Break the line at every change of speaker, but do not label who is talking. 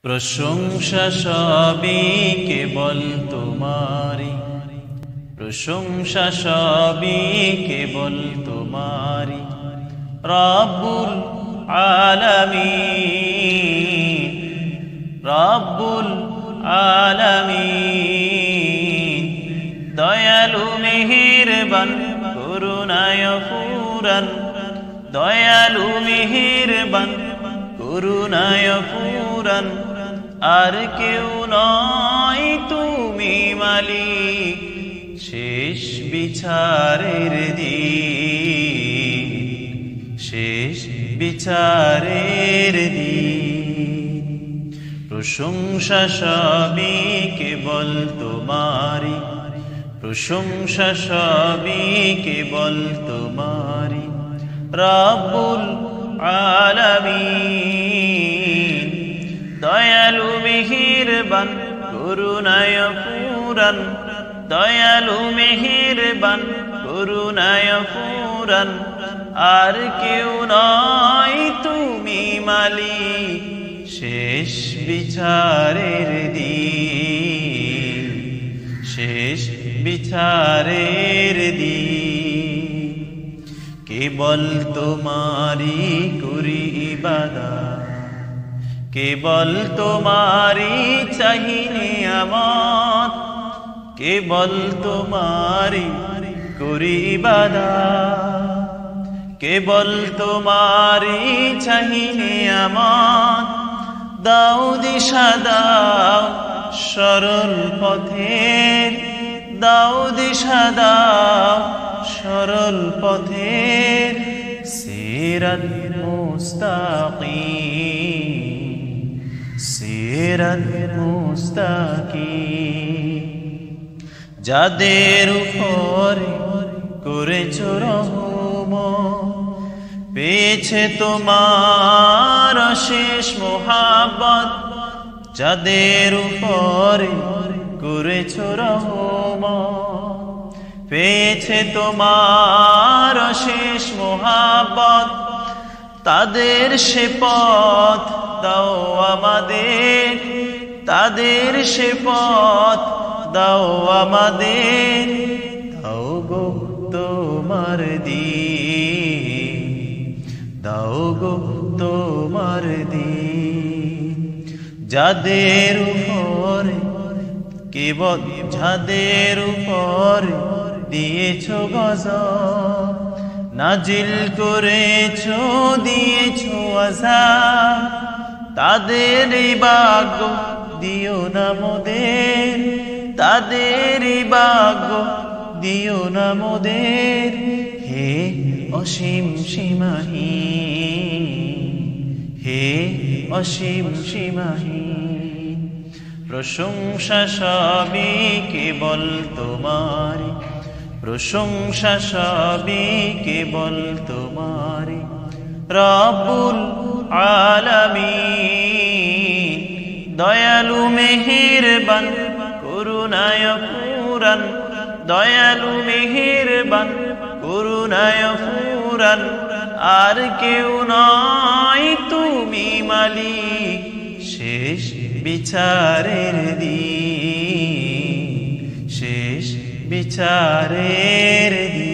প্রশংসা সবই কেবল তোমারি, প্রশংসা সবই কেবল তোমারি। রব্বুল আলামিন, রব্বুল আলামিন, দয়ালু মেহেরবান করুণায় ফুরান, দয়ালু মেহেরবান করুণায় ফুরান। আর কেউ নয় তুমি মালিক, শেষ বিচারের দিন, শেষ বিচারের দিন। প্রশংসা সবই কেবল তোমারি, প্রশংসা সবই কেবল তোমারি। রব্বুল আলামিন, দয়ালু মেহেরবান করুণায় ফুরান, দয়ালু মেহেরবান করুণায় ফুরান। আর কেউ নয় তুমি মালিক, শেষ বিচারের দিন, শেষ বিচারের দিন। কেবল তোমারি করি ইবাদত, কেবল তোমারি চাহি নিয়ামত, কেবল তোমারি করি ইবাদত, কেবল তোমারি চাহি নিয়ামত। দাও দিশা দাও সরল পথের, দাও দিশা দাও সরল পথের। সিরাত মুস্তাকিম, সিরাত মুস্তাকিম। যাদের উপরে করেছো রহম, পেয়েছে তোমার অশেষ মোহাব্বত। যাদের উপরে করেছো রহম, পেয়েছে তোমার অশেষ মোহাব্বত। তাদের সে পথ দাও আমাদের, তাদের সে পথ দাও আমাদের। দাও গো তোমার দিন, দাও গো তোমার দিন। যাদের উপরে কেবল, যাদের উপরে দিয়েছো গজব, নাজিল করেছো দিয়েছো আযাব। তাদের ভাগ্য দিও না মোদের, তাদের ভাগ্য দিও না মোদের। হে অসীম সীমাহীন, হে অসীম সীমাহীন। প্রশংসা সবই কেবল তোমারি, প্রশংসা সবই কেবল তোমারি। রব্বুল আলামিন, দয়ালু মেহেরবান করুণায় ফুরান, দয়ালু মেহেরবান করুণায় ফুরান। আর কেউ নয় তুমি মালিক, শেষ বিচারের দিন, শেষ বিচারের দিন।